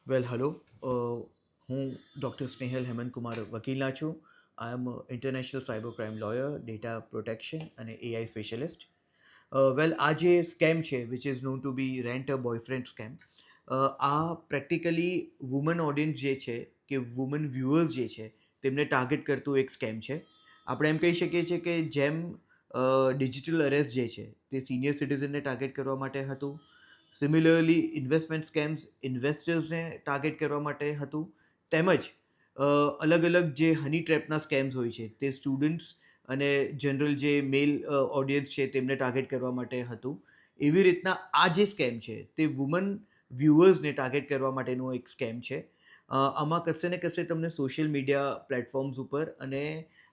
વેલ hello હું doctor Snehal Hemantkumar વકીલના છું. I am international cyber crime lawyer, data protection અને એઆઈ સ્પેશિયલિસ્ટ. વેલ આ જે સ્કેમ છે which is known to be rent a boyfriend scam, આ પ્રેક્ટિકલી વુમન ઓડિયન્સ જે છે કે વુમન વ્યુઅર્સ જે છે તેમને ટાર્ગેટ કરતું એક સ્કેમ છે. આપણે એમ કહી શકીએ છીએ કે જેમ ડિજિટલ અરેસ્ટ જે છે તે સિનિયર સિટીઝનને ટાર્ગેટ કરવા માટે હતું, સિમિલરલી ઇન્વેસ્ટમેન્ટ સ્કેમ્સ ઇન્વેસ્ટર્સને ટાર્ગેટ કરવા માટે હતું, તેમજ અલગ અલગ જે હની ટ્રેપના સ્કેમ્સ હોય છે તે સ્ટુડન્ટ્સ અને જનરલ જે મેલ ઓડિયન્સ છે તેમને ટાર્ગેટ કરવા માટે હતું. એવી રીતના આ જે સ્કેમ છે તે વુમન વ્યુઅર્સને ટાર્ગેટ કરવા માટેનો એક સ્કેમ છે. આમાં કશે ને કશે તમને સોશિયલ મીડિયા પ્લેટફોર્મ્સ ઉપર અને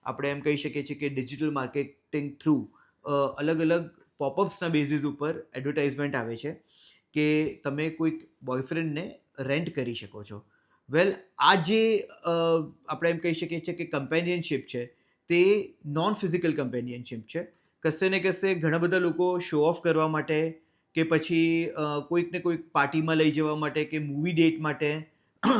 આપણે એમ કહી શકીએ છીએ કે ડિજિટલ માર્કેટિંગ થ્રુ અલગ અલગ પોપઅપ્સના બેઝિસ ઉપર એડવર્ટાઇઝમેન્ટ આવે છે કે તમે કોઈક બોયફ્રેન્ડને રેન્ટ કરી શકો છો. વેલ આ જે આપણે એમ કહી શકીએ છીએ કે કમ્પેનિયનશિપ છે તે નોન ફિઝિકલ કમ્પેનિયનશિપ છે. કશે ને કશે ઘણા બધા લોકો શો ઓફ કરવા માટે કે પછી કોઈક ને કોઈક પાર્ટીમાં લઈ જવા માટે કે મૂવી ડેટ માટે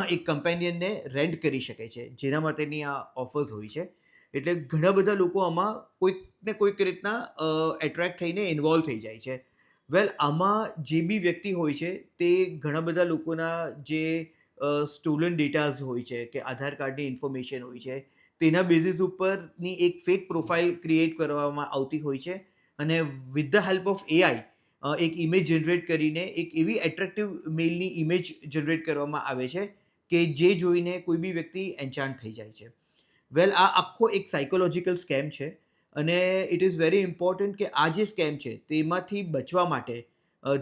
એક કમ્પેનિયનને રેન્ટ કરી શકે છે, જેના માટેની આ ઓફર્સ હોય છે. એટલે ઘણા બધા લોકો આમાં કોઈક ને કોઈક રીતના એટ્રેક્ટ થઈને ઇન્વોલ્વ થઈ જાય છે. વેલ આમાં જે બી વ્યક્તિ હોય છે તે ઘણા બધા લોકોના જે સ્ટોલન ડેટાઝ હોય છે કે આધાર કાર્ડની ઇન્ફોર્મેશન હોય છે તેના બેઝિસ ઉપરની એક ફેક પ્રોફાઇલ ક્રિએટ કરવામાં આવતી હોય છે, અને with the help of AI એક ઇમેજ જનરેટ કરીને એક એવી એટ્રેક્ટિવ મેલની ઇમેજ જનરેટ કરવામાં આવે છે કે જે જોઈને કોઈ બી વ્યક્તિ એન્ચાન્ટ થઈ જાય છે. વેલ આ આખો એક સાયકોલોજીકલ સ્કેમ છે, અને ઇટ ઇઝ વેરી ઇમ્પોર્ટન્ટ કે આ જે સ્કેમ છે તેમાંથી બચવા માટે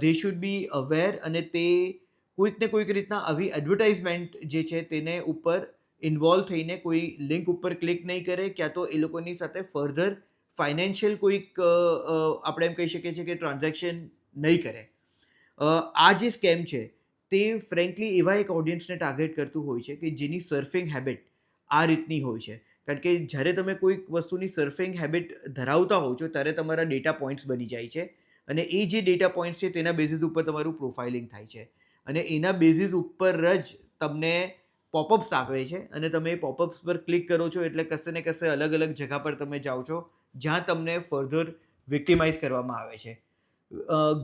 ધે શુડ બી અવેર, અને તે કોઈક ને કોઈક રીતના આવી એડવર્ટાઇઝમેન્ટ જે છે તેને ઉપર ઇન્વોલ્વ થઈને કોઈ લિંક ઉપર ક્લિક નહીં કરે, ક્યાં તો એ લોકોની સાથે ફર્ધર ફાઇનાન્શિયલ કોઈક આપણે એમ કહી શકીએ છીએ કે ટ્રાન્ઝેક્શન નહીં કરે. આ જે સ્કેમ છે તે ફ્રેન્કલી એવા એક ઓડિયન્સને ટાર્ગેટ કરતું હોય છે કે જેની સર્ફિંગ હેબિટ આ રીતની હોય છે. કારણ કે જ્યારે તમે કોઈક વસ્તુની સર્ફિંગ હેબિટ ધરાવતા હો છો ત્યારે તમારા ડેટા પોઈન્ટ્સ બની જાય છે, અને એ જે ડેટા પોઈન્ટ્સ છે તેના બેઝિસ ઉપર તમારું પ્રોફાઇલિંગ થાય છે, અને એના બેઝિસ ઉપર જ તમને પોપઅપ્સ આવે છે, અને તમે એ પોપઅપ્સ પર ક્લિક કરો છો એટલે કશે ને કશે અલગ અલગ જગા પર તમે જાઓ છો જ્યાં તમને ફર્ધર વિક્ટિમાઇઝ કરવામાં આવે છે.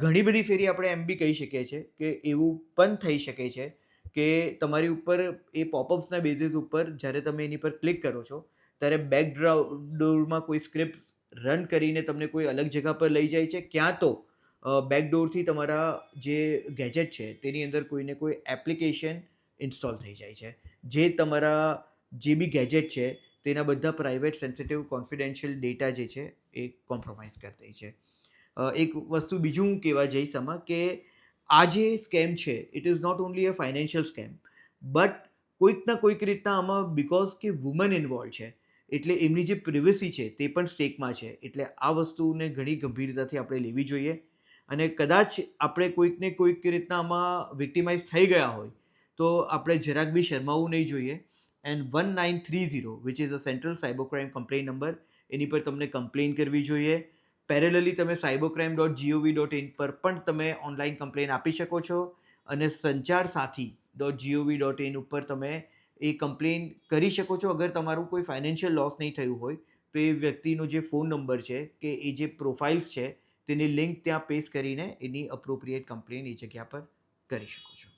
ઘણી બધી ફેરી આપણે એમ બી કહી શકીએ છીએ કે એવું પણ થઈ શકે છે કે તમારી ઉપર એ પોપઅપ્સના બેઝિસ ઉપર જ્યારે તમે એની પર ક્લિક કરો છો ત્યારે બેકડોરમાં કોઈ સ્ક્રિપ્ટ રન કરીને તમને કોઈ અલગ જગ્યા પર લઈ જાય છે, ક્યાં તો બેકડોરથી તમારા જે ગેજેટ છે તેની અંદર કોઈને કોઈ એપ્લિકેશન ઇન્સ્ટોલ થઈ જાય છે, જે તમારા જે બી ગેજેટ છે તેના બધા પ્રાઇવેટ સેન્સિટિવ કોન્ફિડેન્શિયલ ડેટા જે છે એ કોમ્પ્રોમાઇઝ કરી દે છે. એક વસ્તુ બીજું હું કહેવા જઈશ આમાં કે આ જે સ્કેમ છે it is not only a financial scam, but કોઈક ના કોઈક રીતના આમાં બિકોઝ કે વુમન ઇન્વોલ્વ છે એટલે એમની જે પ્રિવસી છે તે પણ સ્ટેકમાં છે, એટલે આ વસ્તુને ઘણી ગંભીરતાથી આપણે લેવી જોઈએ. અને કદાચ આપણે કોઈક ને કોઈક રીતના આમાં વિક્ટિમાઇઝ થઈ ગયા હોય તો આપણે જરાક બી શરમાવવું નહીં જોઈએ, and 1930 which is a central cyber crime complain number, એની પર તમને કમ્પ્લેન કરવી જોઈએ. પેરેલલી તમે cybercrime.gov.in પર પણ તમે ઓનલાઈન કમ્પ્લેન આપી શકો છો, અને સંચાર સાથી.gov.in ઉપર તમે એ કમ્પ્લેન કરી શકો છો અગર તમારું કોઈ ફાઇનાન્શિયલ લોસ નહીં થયું હોય તો એ વ્યક્તિનો જે ફોન નંબર છે કે એ જે પ્રોફાઇલ્સ છે તેની લિંક ત્યાં પેસ્ટ કરીને એની અપ્રોપ્રિએટ કમ્પ્લેન એ જગ્યા પર કરી શકો છો.